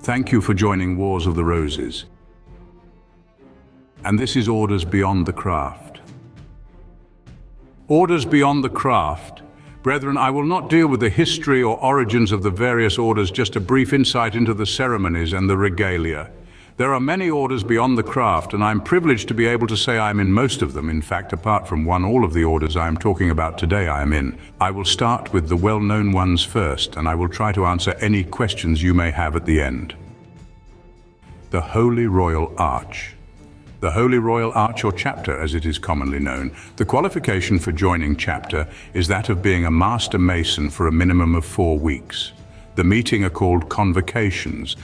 Thank you for joining Wars of the Roses. And this is Orders Beyond the Craft. Orders Beyond the Craft. Brethren, I will not deal with the history or origins of the various orders, just a brief insight into the ceremonies and the regalia. There are many orders beyond the craft, and I'm privileged to be able to say I'm in most of them. In fact, apart from one, all of the orders I am talking about today I am in. I will start with the well-known ones first, and I will try to answer any questions you may have at the end. The Holy Royal Arch. The Holy Royal Arch, or chapter as it is commonly known. The qualification for joining chapter is that of being a Master Mason for a minimum of 4 weeks. The meeting are called convocations,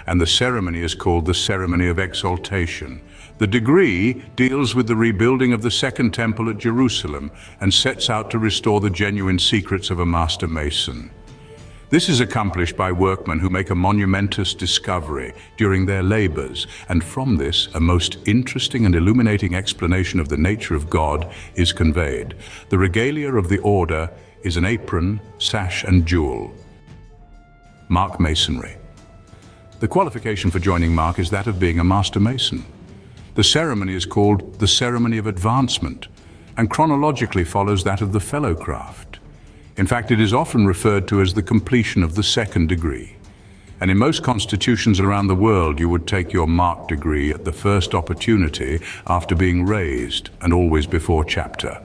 and the ceremony is called the Ceremony of Exaltation. The degree deals with the rebuilding of the Second Temple at Jerusalem and sets out to restore the genuine secrets of a Master Mason. This is accomplished by workmen who make a monumentous discovery during their labors, and from this, a most interesting and illuminating explanation of the nature of God is conveyed. The regalia of the order is an apron, sash, and jewel. Mark Masonry. The qualification for joining Mark is that of being a Master Mason. The ceremony is called the Ceremony of Advancement, and chronologically follows that of the Fellow Craft. In fact, it is often referred to as the completion of the second degree. And in most constitutions around the world, you would take your Mark degree at the first opportunity after being raised, and always before chapter.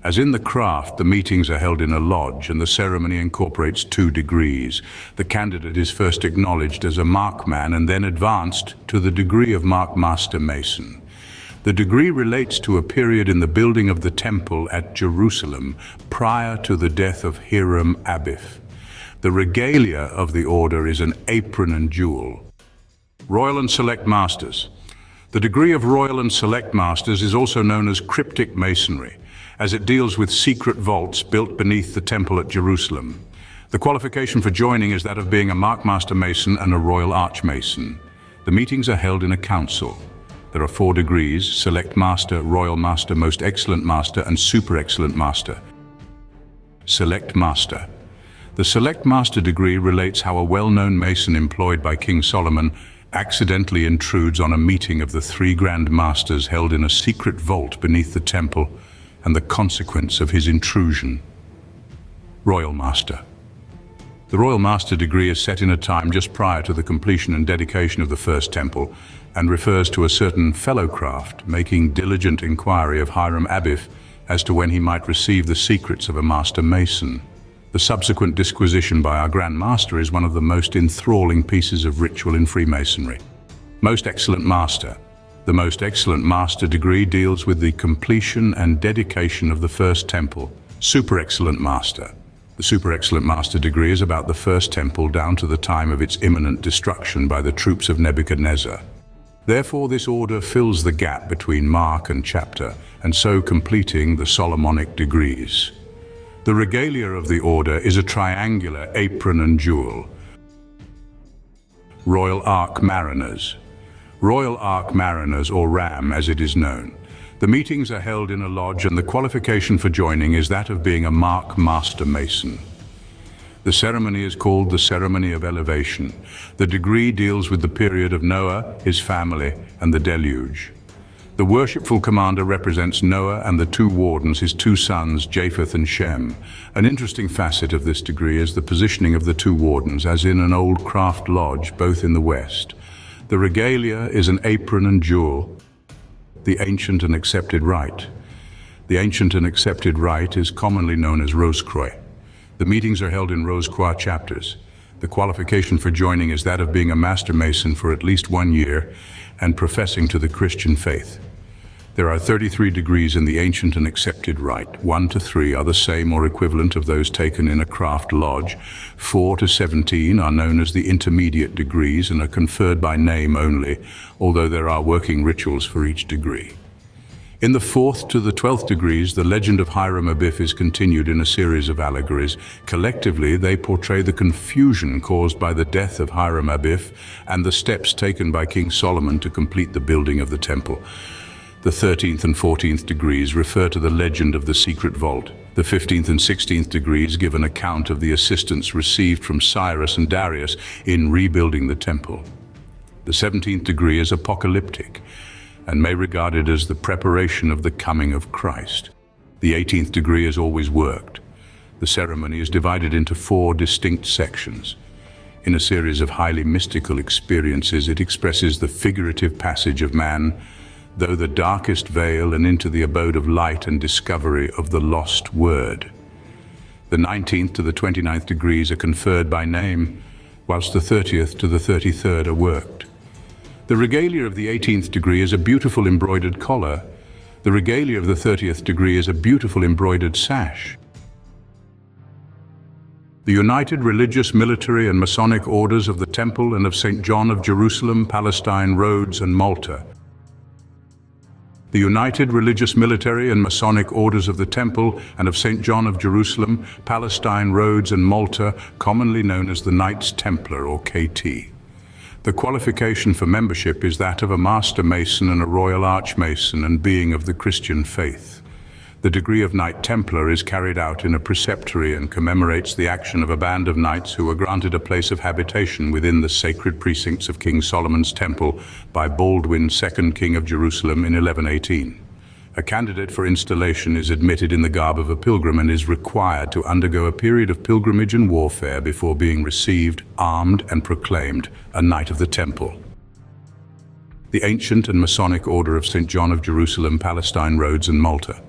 As in the craft, the meetings are held in a lodge, and the ceremony incorporates 2 degrees. The candidate is first acknowledged as a Markman and then advanced to the degree of Mark Master Mason. The degree relates to a period in the building of the temple at Jerusalem prior to the death of Hiram Abif. The regalia of the order is an apron and jewel. Royal and Select Masters. The degree of Royal and Select Masters is also known as Cryptic Masonry, as it deals with secret vaults built beneath the temple at Jerusalem. The qualification for joining is that of being a Mark Master Mason and a Royal Arch Mason. The meetings are held in a council. There are 4 degrees: Select Master, Royal Master, Most Excellent Master, and Super Excellent Master. Select Master. The Select Master degree relates how a well-known Mason employed by King Solomon accidentally intrudes on a meeting of the 3 Grand Masters held in a secret vault beneath the temple, and the consequence of his intrusion. Royal Master. The Royal Master degree is set in a time just prior to the completion and dedication of the First Temple, and refers to a certain fellow craft making diligent inquiry of Hiram Abif as to when he might receive the secrets of a Master Mason. The subsequent disquisition by our Grand Master is one of the most enthralling pieces of ritual in Freemasonry. Most Excellent Master. The Most Excellent Master degree deals with the completion and dedication of the First Temple. Super Excellent Master. The Super Excellent Master degree is about the First Temple down to the time of its imminent destruction by the troops of Nebuchadnezzar. Therefore, this order fills the gap between Mark and chapter, and so completing the Solomonic degrees. The regalia of the order is a triangular apron and jewel. Royal Ark Mariners. Royal Ark Mariners, or RAM as it is known. The meetings are held in a lodge, and the qualification for joining is that of being a Mark Master Mason. The ceremony is called the Ceremony of Elevation. The degree deals with the period of Noah, his family, and the deluge. The worshipful commander represents Noah and the 2 wardens, his 2 sons, Japheth and Shem. An interesting facet of this degree is the positioning of the 2 wardens, as in an old craft lodge, both in the West. The regalia is an apron and jewel, the ancient and accepted rite. The ancient and accepted rite is commonly known as Rose-Croix. The meetings are held in Rose-Croix chapters. The qualification for joining is that of being a Master Mason for at least 1 year and professing to the Christian faith. There are 33 degrees in the ancient and accepted rite. 1 to 3 are the same or equivalent of those taken in a craft lodge. 4 to 17 are known as the intermediate degrees and are conferred by name only, although there are working rituals for each degree. In the 4th to the 12th degrees, the legend of Hiram Abif is continued in a series of allegories. Collectively, they portray the confusion caused by the death of Hiram Abif and the steps taken by King Solomon to complete the building of the temple. The 13th and 14th degrees refer to the legend of the secret vault. The 15th and 16th degrees give an account of the assistance received from Cyrus and Darius in rebuilding the temple. The 17th degree is apocalyptic and may be regarded as the preparation of the coming of Christ. The 18th degree is always worked. The ceremony is divided into 4 distinct sections. In a series of highly mystical experiences, it expresses the figurative passage of man though the darkest veil and into the abode of light and discovery of the lost word. The 19th to the 29th degrees are conferred by name, whilst the 30th to the 33rd are worked. The regalia of the 18th degree is a beautiful embroidered collar. The regalia of the 30th degree is a beautiful embroidered sash. The United Religious, Military and Masonic Orders of the Temple and of St. John of Jerusalem, Palestine, Rhodes and Malta. The United Religious, Military and Masonic Orders of the Temple and of St. John of Jerusalem, Palestine, Rhodes and Malta, commonly known as the Knights Templar or KT. The qualification for membership is that of a Master Mason and a Royal Archmason and being of the Christian faith. The degree of Knight Templar is carried out in a preceptory and commemorates the action of a band of knights who were granted a place of habitation within the sacred precincts of King Solomon's Temple by Baldwin, second King of Jerusalem in 1118. A candidate for installation is admitted in the garb of a pilgrim and is required to undergo a period of pilgrimage and warfare before being received, armed and proclaimed a Knight of the Temple. The Ancient and Masonic Order of St. John of Jerusalem, Palestine, Rhodes and Malta.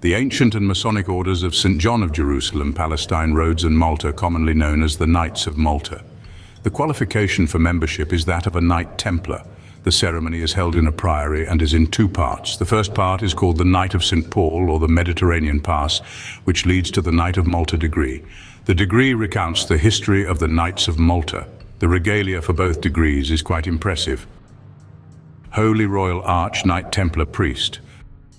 The Ancient and Masonic Orders of St. John of Jerusalem, Palestine, Rhodes and Malta, commonly known as the Knights of Malta. The qualification for membership is that of a Knight Templar. The ceremony is held in a priory and is in 2 parts. The first part is called the Knight of St. Paul or the Mediterranean Pass, which leads to the Knight of Malta degree. The degree recounts the history of the Knights of Malta. The regalia for both degrees is quite impressive. Holy Royal Arch Knight Templar Priest.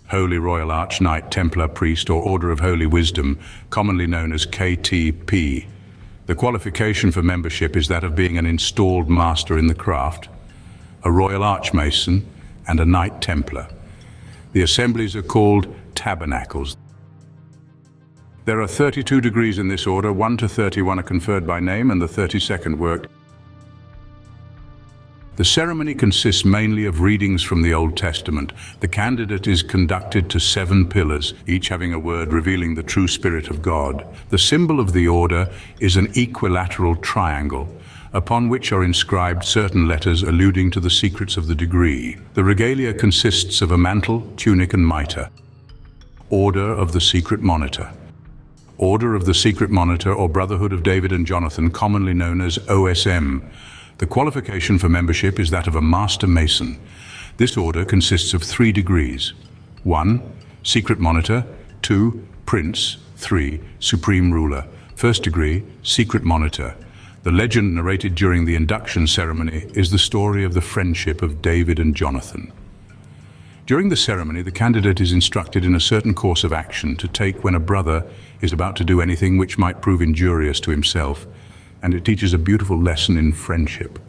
Holy Royal Arch Knight Templar Priest or Order of Holy Wisdom, commonly known as KTP. The qualification for membership is that of being an installed master in the craft, a Royal Archmason, and a Knight Templar. The assemblies are called tabernacles. There are 32 degrees in this order, 1 to 31 are conferred by name and the 32nd worked. The ceremony consists mainly of readings from the Old Testament. The candidate is conducted to 7 pillars, each having a word revealing the true spirit of God. The symbol of the order is an equilateral triangle, upon which are inscribed certain letters alluding to the secrets of the degree. The regalia consists of a mantle, tunic and mitre. Order of the Secret Monitor. Order of the Secret Monitor or Brotherhood of David and Jonathan, commonly known as OSM. The qualification for membership is that of a Master Mason. This order consists of 3 degrees. 1. Secret Monitor. 2. Prince. 3. Supreme Ruler. First degree, Secret Monitor. The legend narrated during the induction ceremony is the story of the friendship of David and Jonathan. During the ceremony, the candidate is instructed in a certain course of action to take when a brother is about to do anything which might prove injurious to himself, and it teaches a beautiful lesson in friendship.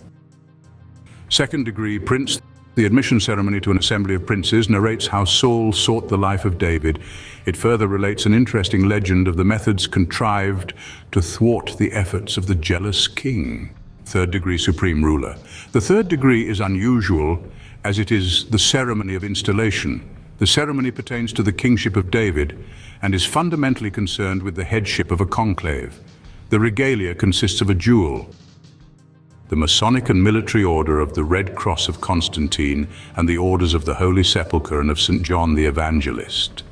Second degree, Prince. The admission ceremony to an assembly of princes narrates how Saul sought the life of David. It further relates an interesting legend of the methods contrived to thwart the efforts of the jealous king. Third degree, Supreme Ruler. The third degree is unusual as it is the ceremony of installation. The ceremony pertains to the kingship of David and is fundamentally concerned with the headship of a conclave. The regalia consists of a jewel, the Masonic and Military Order of the Red Cross of Constantine and the Orders of the Holy Sepulchre and of St. John the Evangelist.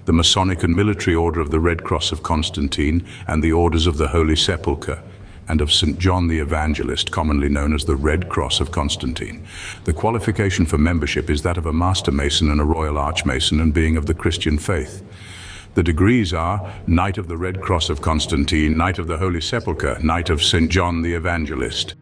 The Masonic and Military Order of the Red Cross of Constantine and the Orders of the Holy Sepulchre and of St. John the Evangelist, commonly known as the Red Cross of Constantine. The qualification for membership is that of a Master Mason and a Royal Archmason and being of the Christian faith. The degrees are Knight of the Red Cross of Constantine, Knight of the Holy Sepulchre, Knight of St. John the Evangelist,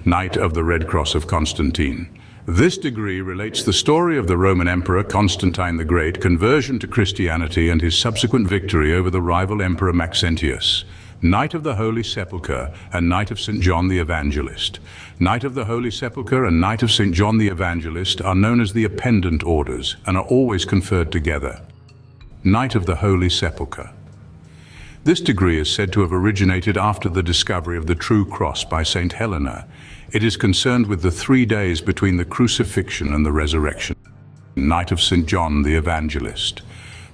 Knight of the Red Cross of Constantine. This degree relates the story of the Roman Emperor Constantine the Great, conversion to Christianity and his subsequent victory over the rival Emperor Maxentius. Knight of the Holy Sepulchre and Knight of St. John the Evangelist. Knight of the Holy Sepulchre and Knight of St. John the Evangelist are known as the appendant orders and are always conferred together. Knight of the Holy Sepulchre. This degree is said to have originated after the discovery of the true cross by Saint Helena. It is concerned with the 3 days between the crucifixion and the resurrection. Knight of St. John the Evangelist.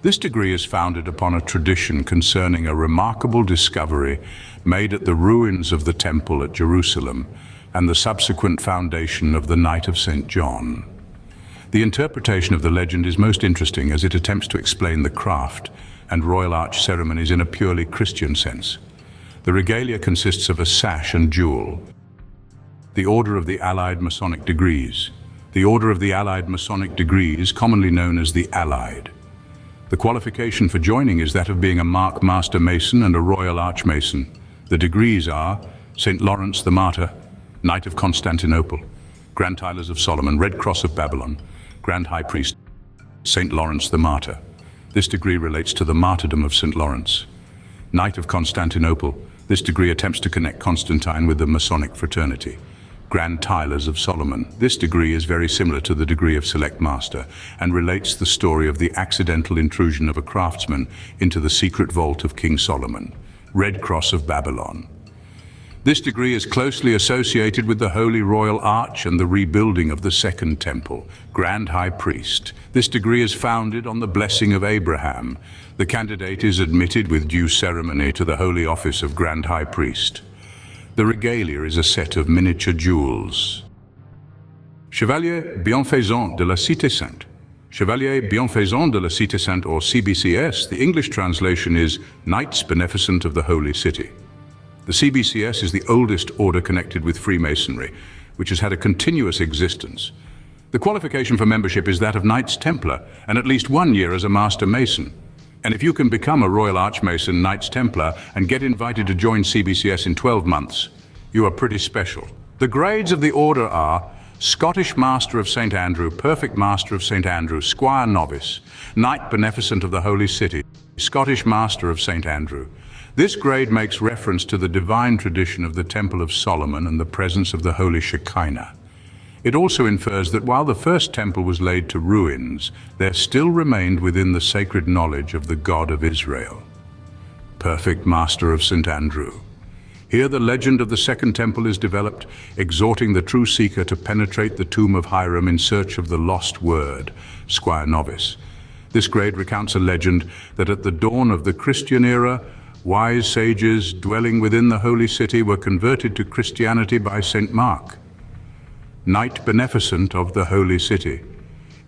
This degree is founded upon a tradition concerning a remarkable discovery made at the ruins of the temple at Jerusalem and the subsequent foundation of the Knight of St. John. The interpretation of the legend is most interesting as it attempts to explain the craft and royal arch ceremonies in a purely Christian sense. The regalia consists of a sash and jewel. The Order of the Allied Masonic Degrees. The Order of the Allied Masonic Degrees, commonly known as the Allied. The qualification for joining is that of being a Mark Master Mason and a Royal Archmason. The degrees are St. Lawrence the Martyr, Knight of Constantinople, Grand Tylers of Solomon, Red Cross of Babylon, Grand High Priest, St. Lawrence the Martyr. This degree relates to the martyrdom of St. Lawrence. Knight of Constantinople. This degree attempts to connect Constantine with the Masonic fraternity. Grand Tylers of Solomon. This degree is very similar to the degree of Select Master and relates the story of the accidental intrusion of a craftsman into the secret vault of King Solomon. Red Cross of Babylon. This degree is closely associated with the Holy Royal Arch and the rebuilding of the Second Temple. Grand High Priest. This degree is founded on the blessing of Abraham. The candidate is admitted with due ceremony to the holy office of Grand High Priest. The regalia is a set of miniature jewels. Chevalier Bienfaisant de la Cité Sainte. Chevalier Bienfaisant de la Cité Sainte, or CBCS, the English translation is Knights Beneficent of the Holy City. The CBCS is the oldest order connected with Freemasonry, which has had a continuous existence. The qualification for membership is that of Knights Templar and at least 1 year as a Master Mason. And if you can become a Royal Archmason, Knights Templar, and get invited to join CBCS in 12 months, you are pretty special. The grades of the order are Scottish Master of St. Andrew, Perfect Master of St. Andrew, Squire Novice, Knight Beneficent of the Holy City, Scottish Master of St. Andrew. This grade makes reference to the divine tradition of the Temple of Solomon and the presence of the Holy Shekinah. It also infers that while the first temple was laid to ruins, there still remained within the sacred knowledge of the God of Israel. Perfect Master of St. Andrew. Here the legend of the Second Temple is developed, exhorting the true seeker to penetrate the tomb of Hiram in search of the lost word, Squire Novice. This grade recounts a legend that at the dawn of the Christian era, wise sages dwelling within the holy city were converted to Christianity by St. Mark, Knight Beneficent of the Holy City.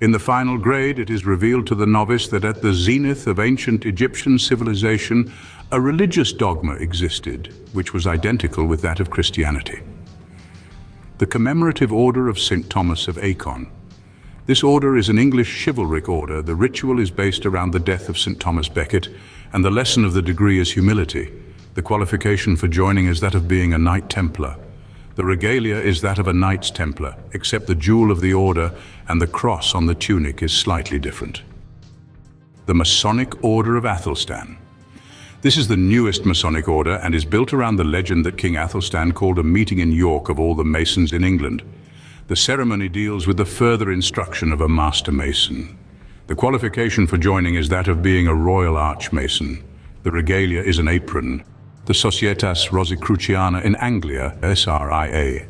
In the final grade, it is revealed to the novice that at the zenith of ancient Egyptian civilization, a religious dogma existed, which was identical with that of Christianity. The Commemorative Order of St. Thomas of Acon. This order is an English chivalric order. The ritual is based around the death of St. Thomas Becket, and the lesson of the degree is humility. The qualification for joining is that of being a Knight Templar. The regalia is that of a Knights Templar, except the jewel of the order and the cross on the tunic is slightly different. The Masonic Order of Athelstan. This is the newest Masonic order and is built around the legend that King Athelstan called a meeting in York of all the Masons in England. The ceremony deals with the further instruction of a Master Mason. The qualification for joining is that of being a Royal Archmason. The regalia is an apron. The Societas Rosicruciana in Anglia, SRIA.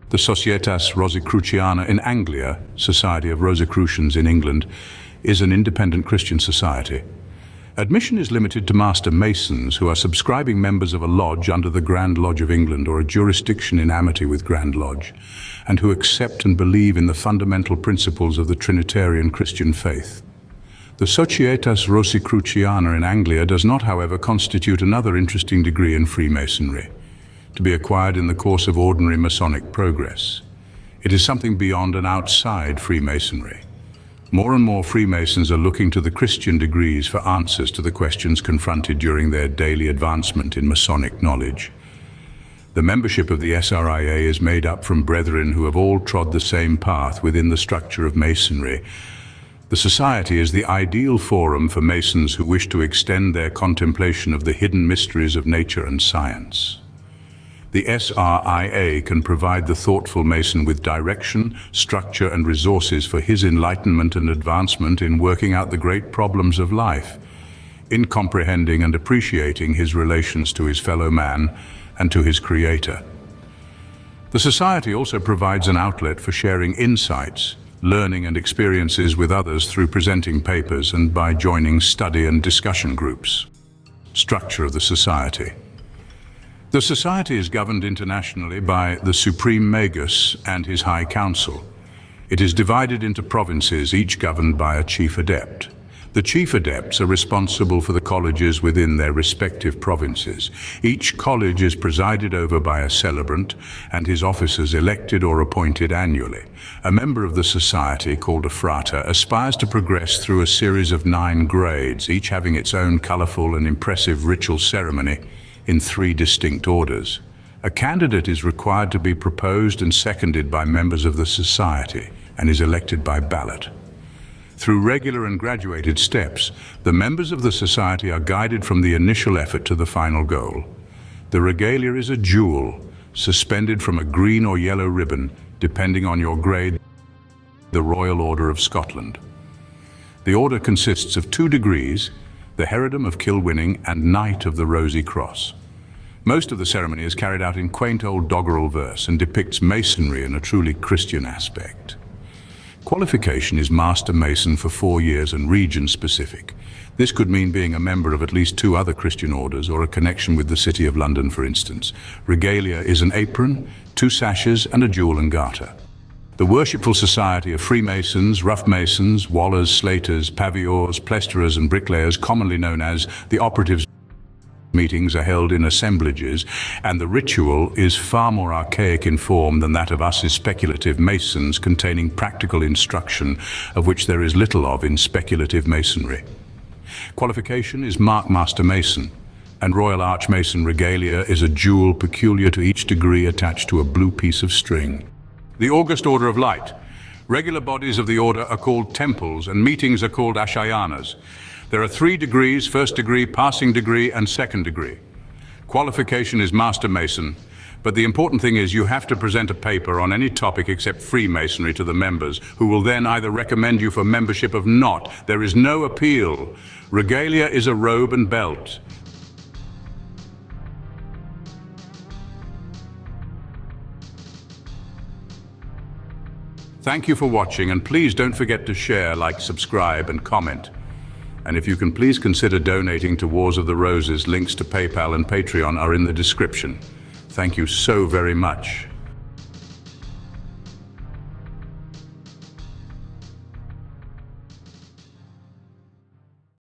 The Societas Rosicruciana in Anglia, Society of Rosicrucians in England, is an independent Christian society. Admission is limited to Master Masons who are subscribing members of a lodge under the Grand Lodge of England or a jurisdiction in amity with Grand Lodge, and who accept and believe in the fundamental principles of the Trinitarian Christian faith. The Societas Rosicruciana in Anglia does not, however, constitute another interesting degree in Freemasonry, to be acquired in the course of ordinary Masonic progress. It is something beyond and outside Freemasonry. More and more Freemasons are looking to the Christian degrees for answers to the questions confronted during their daily advancement in Masonic knowledge. The membership of the SRIA is made up from brethren who have all trod the same path within the structure of Masonry. The society is the ideal forum for Masons who wish to extend their contemplation of the hidden mysteries of nature and science. The SRIA can provide the thoughtful Mason with direction, structure, and resources for his enlightenment and advancement in working out the great problems of life, in comprehending and appreciating his relations to his fellow man and to his Creator. The Society also provides an outlet for sharing insights, learning and experiences with others through presenting papers and by joining study and discussion groups. Structure of the Society. The Society is governed internationally by the Supreme Magus and his High Council. It is divided into provinces, each governed by a Chief Adept. The Chief Adepts are responsible for the colleges within their respective provinces. Each college is presided over by a celebrant and his officers elected or appointed annually. A member of the Society, called a frater, aspires to progress through a series of 9 grades, each having its own colorful and impressive ritual ceremony in 3 distinct orders. A candidate is required to be proposed and seconded by members of the Society and is elected by ballot. Through regular and graduated steps, the members of the Society are guided from the initial effort to the final goal. The regalia is a jewel, suspended from a green or yellow ribbon, depending on your grade, the Royal Order of Scotland. The order consists of 2 degrees, the Herodom of Kilwinning and Knight of the Rosy Cross. Most of the ceremony is carried out in quaint old doggerel verse and depicts Masonry in a truly Christian aspect. Qualification is Master Mason for 4 years and region-specific. This could mean being a member of at least 2 other Christian orders or a connection with the City of London, for instance. Regalia is an apron, 2 sashes, and a jewel and garter. The Worshipful Society of Freemasons, Rough Masons, Wallers, Slaters, Paviors, Pleisterers, and Bricklayers, commonly known as the Operatives, meetings are held in assemblages, and the ritual is far more archaic in form than that of us as speculative Masons, containing practical instruction, of which there is little of in speculative Masonry. Qualification is Mark Master Mason, and Royal Archmason Regalia is a jewel peculiar to each degree attached to a blue piece of string. The August Order of Light. Regular bodies of the order are called temples, and meetings are called ashayanas. There are 3 degrees: first degree, passing degree, and second degree. Qualification is Master Mason, but the important thing is you have to present a paper on any topic except Freemasonry to the members, who will then either recommend you for membership or not. There is no appeal. Regalia is a robe and belt. Thank you for watching, and please don't forget to share, like, subscribe, and comment. And if you can please consider donating to Wars of the Roses, links to PayPal and Patreon are in the description. Thank you so very much.